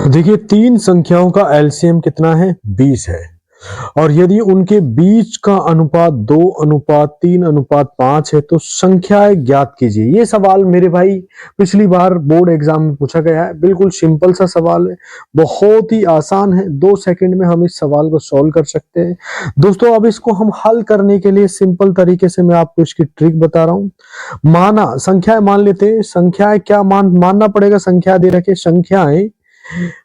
देखिए, तीन संख्याओं का एलसीएम कितना है? 20 है। और यदि उनके बीच का अनुपात 2:3:5 है तो संख्याएं ज्ञात कीजिए। ये सवाल मेरे भाई पिछली बार बोर्ड एग्जाम में पूछा गया है। बिल्कुल सिंपल सा सवाल है, बहुत ही आसान है। 2 सेकंड में हम इस सवाल को सॉल्व कर सकते हैं। दोस्तों, अब इसको हम हल करने के लिए सिंपल तरीके से मैं आपको इसकी ट्रिक बता रहा हूँ। माना संख्याएं मान लेते हैं। संख्याएं क्या मानना पड़ेगा? संख्या दे रखे संख्याएं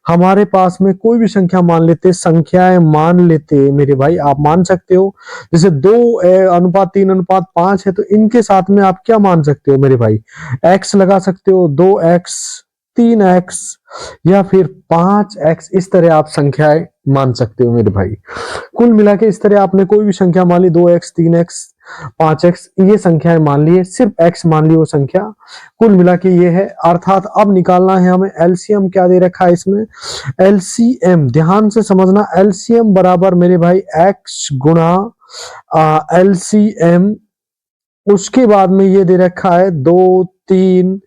हमारे पास में कोई भी संख्या मान लेते, संख्याएं मान लेते मेरे भाई, आप मान सकते हो। जैसे 2:3:5 है तो इनके साथ में आप क्या मान सकते हो मेरे भाई? एक्स लगा सकते हो, 2x, 3x या फिर 5x। इस तरह आप संख्याएं मान सकते हो मेरे भाई। कुल मिला के इस तरह आपने कोई भी संख्या मान ली, 2x, 3x, 5x, ये संख्याएं मान ली है, सिर्फ x मान ली वो संख्या। कुल मिला के ये है। अर्थात अब निकालना है हमें एलसीएम। क्या दे रखा है इसमें? एलसीएम ध्यान से समझना। एलसीएम बराबर मेरे भाई x गुणा एलसीएम, उसके बाद में ये दे रखा है 2, 3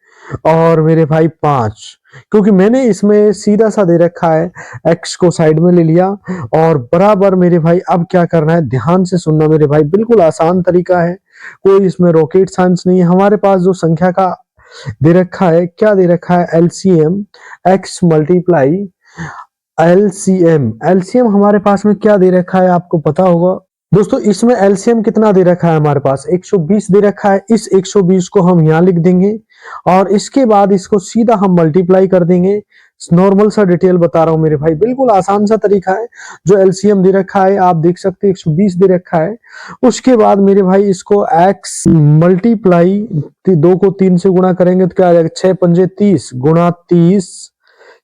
और मेरे भाई 5। क्योंकि मैंने इसमें सीधा सा दे रखा है, x को साइड में ले लिया और बराबर मेरे भाई अब क्या करना है, ध्यान से सुनना मेरे भाई, बिल्कुल आसान तरीका है, कोई इसमें रॉकेट साइंस नहीं है। हमारे पास जो संख्या का दे रखा है, क्या दे रखा है? LCM x multiply LCM. LCM हमारे पास में क्या दे रखा है आपको पता होगा दोस्तों। इसमें एलसीएम कितना दे रखा है हमारे पास? 120 दे रखा है। इस 120 को हम यहां लिख देंगे और इसके बाद इसको सीधा हम मल्टीप्लाई कर देंगे। नॉर्मल सा डिटेल बता रहा हूं मेरे भाई, बिल्कुल आसान सा तरीका है। जो एलसीएम दे रखा है आप देख सकते हैं 120 दे रखा है। उसके बाद मेरे भाई इसको x मल्टीप्लाई 2 को 3 से गुणा करेंगे तो क्या आ जाएगा? 6×5 30 गुणा 30।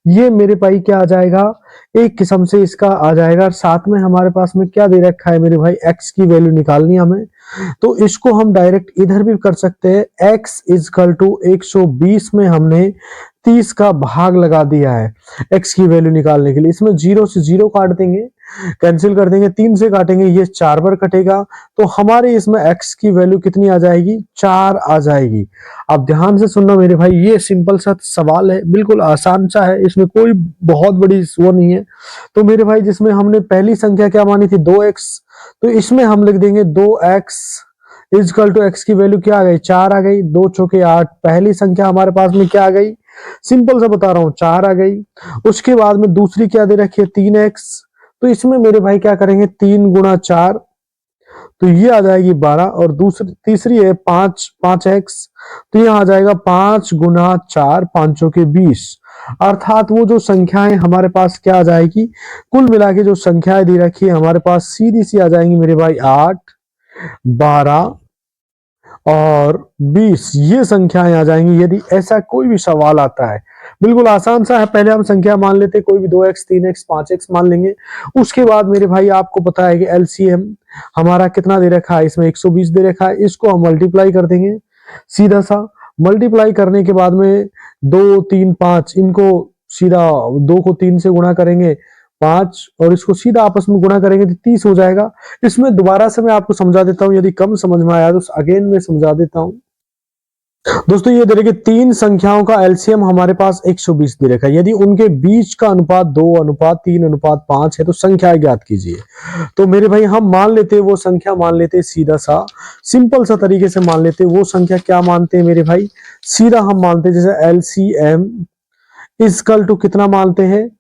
ये मेरे भाई क्या आ जाएगा? एक किस्म से इसका आ जाएगा। साथ में हमारे पास में क्या दे रखा है मेरे भाई? x की वैल्यू निकालनी हमें, तो इसको हम डायरेक्ट इधर भी कर सकते हैं। x इजकल टू 120 में हमने 30 का भाग लगा दिया है x की वैल्यू निकालने के लिए। इसमें 0 से 0 काट देंगे, कैंसिल कर देंगे, 3 से काटेंगे, ये 4 बार कटेगा। तो हमारे इसमें x की वैल्यू कितनी आ जाएगी? 4 आ जाएगी। अब ध्यान से सुनना मेरे भाई, ये सिंपल सा सवाल है, बिल्कुल आसान सा है, इसमें कोई बहुत बड़ी वो नहीं है। तो मेरे भाई जिसमें हमने पहली संख्या क्या मानी थी? 2x, तो इसमें हम लिख देंगे 2x इजकल टू x की वैल्यू क्या आ गई? 4 आ गई। 2 चौके 8, पहली संख्या हमारे पास में क्या आ गई? सिंपल सा बता रहा हूं, 4 आ गई। उसके बाद में दूसरी क्या दे रखी है? 3x, तो इसमें मेरे भाई क्या करेंगे? 3 गुणा 4, तो ये आ जाएगी 12। और दूसरी तीसरी है 5x, तो ये आ जाएगा 5 गुणा 4, 5 के 20। अर्थात वो जो संख्याएं हमारे पास क्या आ जाएगी? कुल मिला के जो संख्याएं दे रखी है हमारे पास सीधी सी आ जाएंगी मेरे भाई, 8, 12 और 20। ये संख्याएं आ जाएंगी यदि ऐसा कोई भी सवाल आता है। बिल्कुल आसान सा है। पहले हम संख्या मान लेते, कोई भी 2x, 3x, 5x मान लेंगे। उसके बाद मेरे भाई आपको पता है कि एलसीएम हमारा कितना दे रखा है? इसमें 120 दे रखा है। इसको हम मल्टीप्लाई कर देंगे सीधा सा। मल्टीप्लाई करने के बाद में 2, 3, 5, इनको सीधा 2 को 3 से गुणा करेंगे 5 और इसको सीधा आपस में गुणा करेंगे तो 30 हो जाएगा। इसमें दोबारा से मैं आपको समझा देता हूं, यदि कम समझ में आया तो अगेन मैं समझा देता हूं। दोस्तों, ये दे रखे तीन संख्याओं का एलसीएम हमारे पास 120 दे रखा है। यदि उनके बीच का अनुपात 2:3:5 है तो संख्या ज्ञात कीजिए। तो मेरे भाई हम मान लेते हैं, वो संख्या मान लेते हैं सीधा सा, सिंपल सा तरीके से मान लेते हैं। वो संख्या क्या मानते हैं मेरे भाई? सीधा हम मानते हैं, जैसे एलसीएम इजकल टू कितना मानते हैं?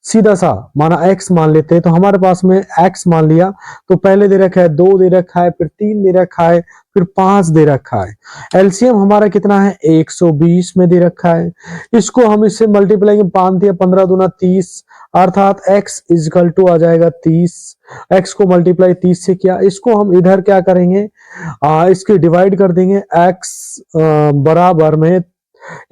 सीधा सा माना x मान लेते हैं, तो हमारे पास में x मान लिया, तो पहले दे रखा है 2 दे रखा है, फिर 3 दे रखा है, फिर 5 दे रखा है। एलसीएम हमारा कितना है? 120 में दे रखा है। इसको हम इससे मल्टीप्लाई 5 दिया 15 दूना 30, अर्थात x इजकल टू आ जाएगा 30। x को मल्टीप्लाई 30 से किया, इसको हम इधर क्या करेंगे? इसके डिवाइड कर देंगे। x बराबर में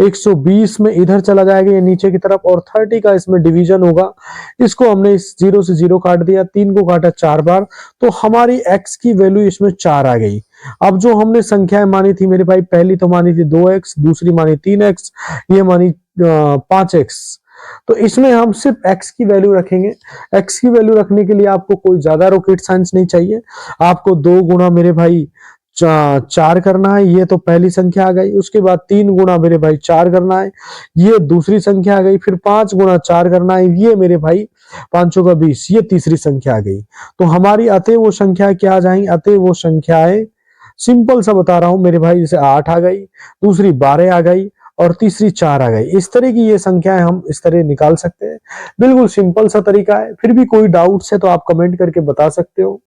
120 में इधर चला जाएगा ये नीचे की तरफ और 30 का इसमें डिवीजन होगा। इसको हमने इस 0 से 0 काट दिया, 3 को काटा 4 बार, तो हमारी x की वैल्यू इसमें 4 आ गई। अब जो हमने संख्याएं मानी थी मेरे भाई, पहली तो मानी थी 2x, दूसरी मानी 3x, ये मानी 5x। तो इसमें हम सिर्फ x की वैल्यू रखेंगे। x की वैल्यू रखने के लिए आपको कोई ज्यादा रॉकेट साइंस नहीं चाहिए। आपको 2 गुणा मेरे भाई चार करना है, ये तो पहली संख्या आ गई। उसके बाद 3 गुणा मेरे भाई 4 करना है, ये दूसरी संख्या आ गई। फिर 5 गुणा 4 करना है, ये मेरे भाई 5 का 20, ये तीसरी संख्या आ गई। तो हमारी अतः वो संख्या क्या आ जाएंगी? अतः वो संख्याएं सिंपल सा बता रहा हूं मेरे भाई, जैसे 8 आ गई, दूसरी 12 आ गई और तीसरी 4 आ गई। इस तरह की ये संख्याएं हम इस तरह निकाल सकते हैं। बिल्कुल सिंपल सा तरीका है। फिर भी कोई डाउट्स है तो आप कमेंट करके बता सकते हो।